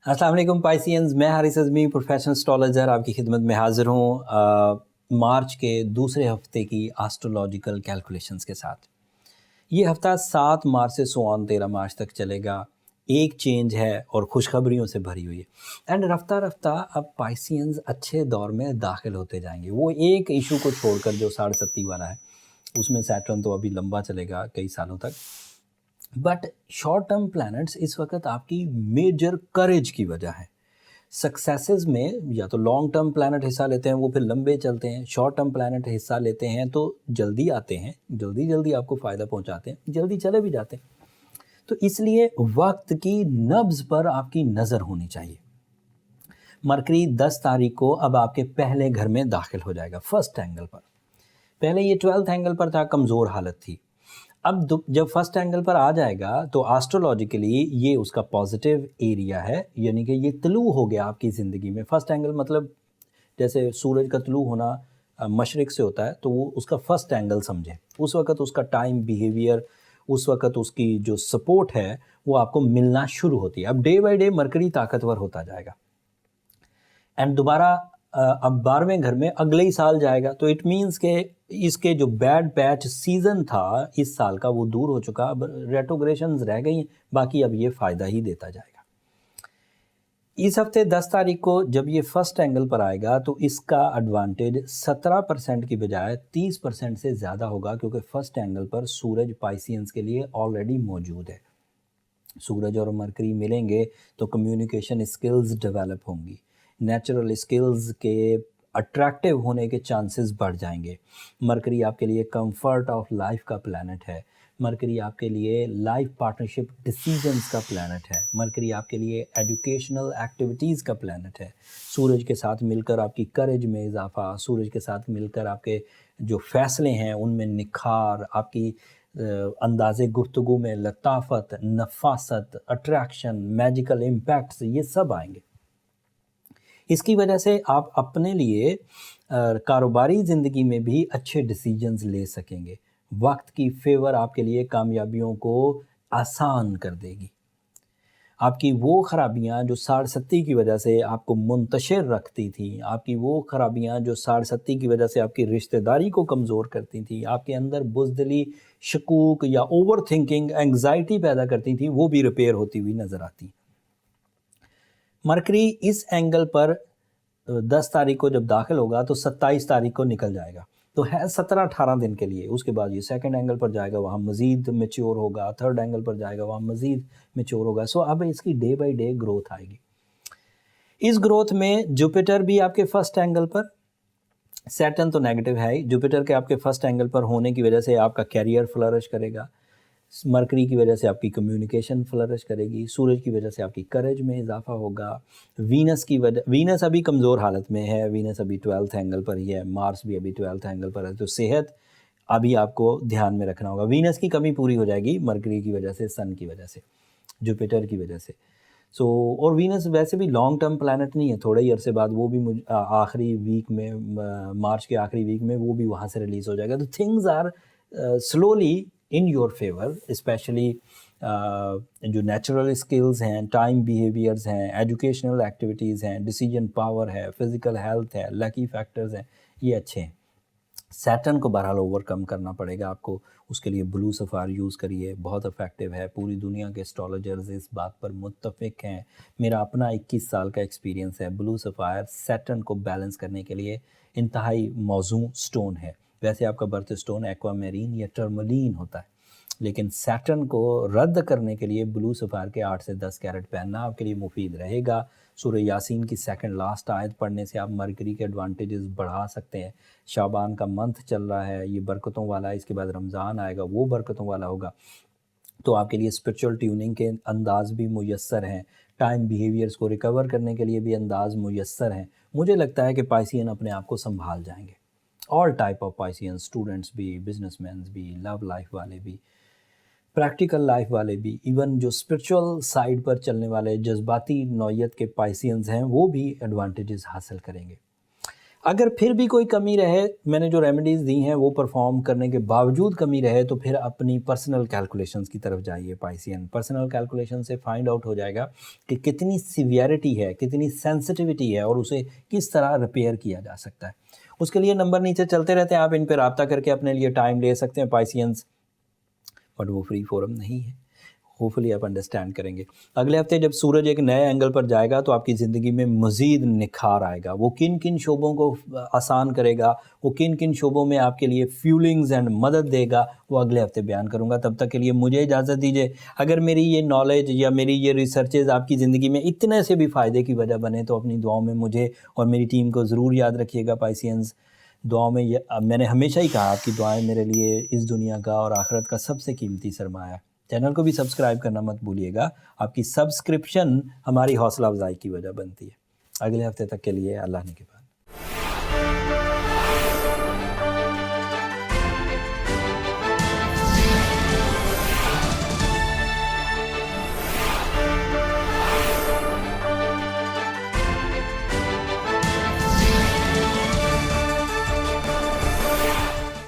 अस्सलाम वालेकुम पाइसियंस, मैं हारिस अज़मी प्रोफेशनल एस्ट्रोलॉजर आपकी खिदमत में हाज़िर हूँ मार्च के दूसरे हफ्ते की एस्ट्रोलॉजिकल कैलकुलेशंस के साथ। ये हफ्ता 7 मार्च से 13 मार्च तक चलेगा। एक चेंज है और खुशखबरियों से भरी हुई है एंड रफ्ता रफ्ता अब पाइसियंस अच्छे दौर में दाखिल होते जाएंगे। वो एक इशू को छोड़कर जो 67 वाला है, उसमें सैटर्न तो अभी लंबा चलेगा कई सालों तक। बट शॉर्ट टर्म प्लैनेट्स इस वक्त आपकी मेजर करेज की वजह है। सक्सेसेस में या तो लॉन्ग टर्म प्लैनेट हिस्सा लेते हैं, वो फिर लंबे चलते हैं। शॉर्ट टर्म प्लैनेट हिस्सा लेते हैं तो जल्दी आते हैं, जल्दी जल्दी आपको फ़ायदा पहुंचाते हैं, जल्दी चले भी जाते हैं। तो इसलिए वक्त की नब्ज़ पर आपकी नज़र होनी चाहिए। मरकरी 10 तारीख को अब आपके पहले घर में दाखिल हो जाएगा, फर्स्ट एंगल पर। पहले ये 12th एंगल पर था, कमज़ोर हालत थी। अब जब फर्स्ट एंगल पर आ जाएगा तो एस्ट्रोलॉजिकली ये उसका पॉजिटिव एरिया है, यानी कि ये तलू हो गया आपकी ज़िंदगी में। फर्स्ट एंगल मतलब जैसे सूरज का तलू होना मशरिक से होता है, तो वो उसका फर्स्ट एंगल समझे। उस वक़्त उसका टाइम बिहेवियर, उस वक़्त उसकी जो सपोर्ट है वो आपको मिलना शुरू होती है। अब डे बाय डे मरकरी ताकतवर होता जाएगा एंड दोबारा अब 12वें घर में अगले ही साल जाएगा। तो इट मीन्स के इसके जो बैड पैच सीज़न था इस साल का वो दूर हो चुका। अब रेट्रोग्रेशंस रह गई, बाकी अब ये फ़ायदा ही देता जाएगा। इस हफ्ते 10 तारीख को जब ये फर्स्ट एंगल पर आएगा तो इसका एडवांटेज 17% की बजाय 30% से ज़्यादा होगा, क्योंकि फर्स्ट एंगल पर सूरज पाइसियंस के लिए ऑलरेडी मौजूद है। सूरज और मरकरी मिलेंगे तो कम्युनिकेशन स्किल्स डेवलप होंगी, नेचुरल स्किल्स के अट्रैक्टिव होने के चांसेस बढ़ जाएंगे। मरकरी आपके लिए कंफर्ट ऑफ लाइफ का प्लैनेट है। मरकरी आपके लिए लाइफ पार्टनरशिप डिसीजंस का प्लैनेट है। मरकरी आपके लिए एजुकेशनल एक्टिविटीज़ का प्लैनेट है। सूरज के साथ मिलकर आपकी करेज में इजाफा, सूरज के साथ मिलकर आपके जो फैसले हैं उनमें निखार, आपकी अंदाज़े गुफ्तगू में लताफत, नफासत, अट्रैक्शन, मैजिकल इम्पैक्ट्स, ये सब आएंगे। इसकी वजह से आप अपने लिए कारोबारी ज़िंदगी में भी अच्छे डिसीजंस ले सकेंगे। वक्त की फेवर आपके लिए कामयाबियों को आसान कर देगी। आपकी वो ख़राबियाँ जो 67 की वजह से आपको मुंतशिर रखती थी, आपकी वो ख़राबियाँ जो 67 की वजह से आपकी रिश्तेदारी को कमज़ोर करती थी, आपके अंदर बुज़दिली, शकूक या ओवर थिंकिंग, एंग्जाइटी पैदा करती थी, वो भी रिपेयर होती हुई नज़र आती। मरकरी इस एंगल पर 10 तारीख को जब दाखिल होगा तो 27 तारीख को निकल जाएगा, तो है 17-18 दिन के लिए। उसके बाद ये सेकंड एंगल पर जाएगा, वहाँ मज़ीद मैच्योर होगा। थर्ड एंगल पर जाएगा, वहाँ मज़ीद मैच्योर होगा। सो अब इसकी डे बाय डे ग्रोथ आएगी। इस ग्रोथ में जुपिटर भी आपके फर्स्ट एंगल पर, सैटर्न तो नेगेटिव है ही, जुपिटर के आपके फर्स्ट एंगल पर होने की वजह से आपका कैरियर फ्लरिश करेगा। मरकरी की वजह से आपकी कम्युनिकेशन फ्लरिश करेगी। सूरज की वजह से आपकी करेज में इजाफा होगा। वीनस अभी कमज़ोर हालत में है, वीनस अभी 12th एंगल पर ही है, मार्स भी अभी 12th एंगल पर है। तो सेहत अभी आपको ध्यान में रखना होगा। वीनस की कमी पूरी हो जाएगी मरकरी की वजह से, सन की वजह से, जुपिटर की वजह से। सो और वीनस वैसे भी लॉन्ग टर्म प्लैनेट नहीं है, थोड़े ही अरसे बाद वो भी आखिरी वीक में, मार्च के आखिरी वीक में वो भी वहाँ से रिलीज़ हो जाएगा। तो things are slowly in your favour, specially जो नेचुरल स्किल्स हैं, टाइम बिहेवियर्स हैं, एजुकेशनल एक्टिविटीज़ हैं, डिसीजन पावर है, फिज़िकल हेल्थ है, लकी फैक्टर्स हैं, ये अच्छे हैं। सैटर्न को बहरहाल ओवरकम करना पड़ेगा आपको, उसके लिए ब्लू सफ़ार यूज़ करिए, बहुत इफ़ेक्टिव है। पूरी दुनिया के एस्ट्रोलॉजर्स इस बात पर मुत्तफ़िक हैं। मेरा अपना 21 साल का एक्सपीरियंस है। ब्लू सफ़ायर सैटर्न को बैलेंस करने के लिए इंतहाई मौजूद स्टोन है। वैसे आपका बर्थ स्टोन एक्वामेरीन या टर्मलीन होता है, लेकिन सैटर्न को रद्द करने के लिए ब्लू सफ़ायर के 8 से 10 कैरेट पहनना आपके लिए मुफीद रहेगा। सूरह यासीन की सेकंड लास्ट आयत पढ़ने से आप मरकरी के एडवांटेजेस बढ़ा सकते हैं। शाबान का मंथ चल रहा है, ये बरकतों वाला है, इसके बाद रमज़ान आएगा, वो बरकतों वाला होगा। तो आपके लिए स्पिरिचुअल ट्यूनिंग के अंदाज़ भी मुयस्सर हैं, टाइम बिहेवियर्स को रिकवर करने के लिए भी अंदाज़ मुयस्सर हैं। मुझे लगता है कि पाइसियन अपने आप को संभाल जाएंगे। All type of Piscean, students भी, बिजनेसमैन भी, लव लाइफ वाले भी, प्रैक्टिकल लाइफ वाले भी, इवन जो स्पिरिचुअल साइड पर चलने वाले जज्बाती नौयत के पाइसियंस हैं, वो भी एडवांटेजेस हासिल करेंगे। अगर फिर भी कोई कमी रहे, मैंने जो रेमेडीज़ दी हैं वो परफॉर्म करने के बावजूद कमी रहे, तो फिर अपनी पर्सनल कैलकुलेशंस की तरफ जाइए पाइसियन। पर्सनल कैलकुलेशन से फाइंड आउट हो जाएगा कि कितनी सीवियरिटी है, कितनी सेंसिटिविटी है और उसे किस तरह रिपेयर किया जा सकता है। उसके लिए नंबर नीचे चलते रहते हैं, आप इन पर रब्ता करके अपने लिए टाइम ले सकते हैं पाइसियंस, बट वो फ्री फोरम नहीं है। होपफुली आप अंडरस्टैंड करेंगे। अगले हफ्ते जब सूरज एक नए एंगल पर जाएगा तो आपकी ज़िंदगी में मज़ीद निखार आएगा। वो किन किन शोबों को आसान करेगा, वो किन किन शोबों में आपके लिए फ्यूलिंग्स एंड मदद देगा, वो अगले हफ्ते बयान करूँगा। तब तक के लिए मुझे इजाज़त दीजिए। अगर मेरी ये नॉलेज या मेरी ये रिसर्चेज़ आपकी ज़िंदगी में इतने से भी फ़ायदे की वजह बने तो अपनी दुआओं में मुझे और मेरी टीम को ज़रूर याद रखिएगा पाइसियंस। दुआओं में ये मैंने हमेशा ही कहा, आपकी दुआएं मेरे लिए इस दुनिया का और आखिरत का सबसे कीमती सरमाया है। चैनल को भी सब्सक्राइब करना मत भूलिएगा। आपकी सब्सक्रिप्शन हमारी हौसला अफजाई की वजह बनती है। अगले हफ्ते तक के लिए अल्लाह ने के बाद।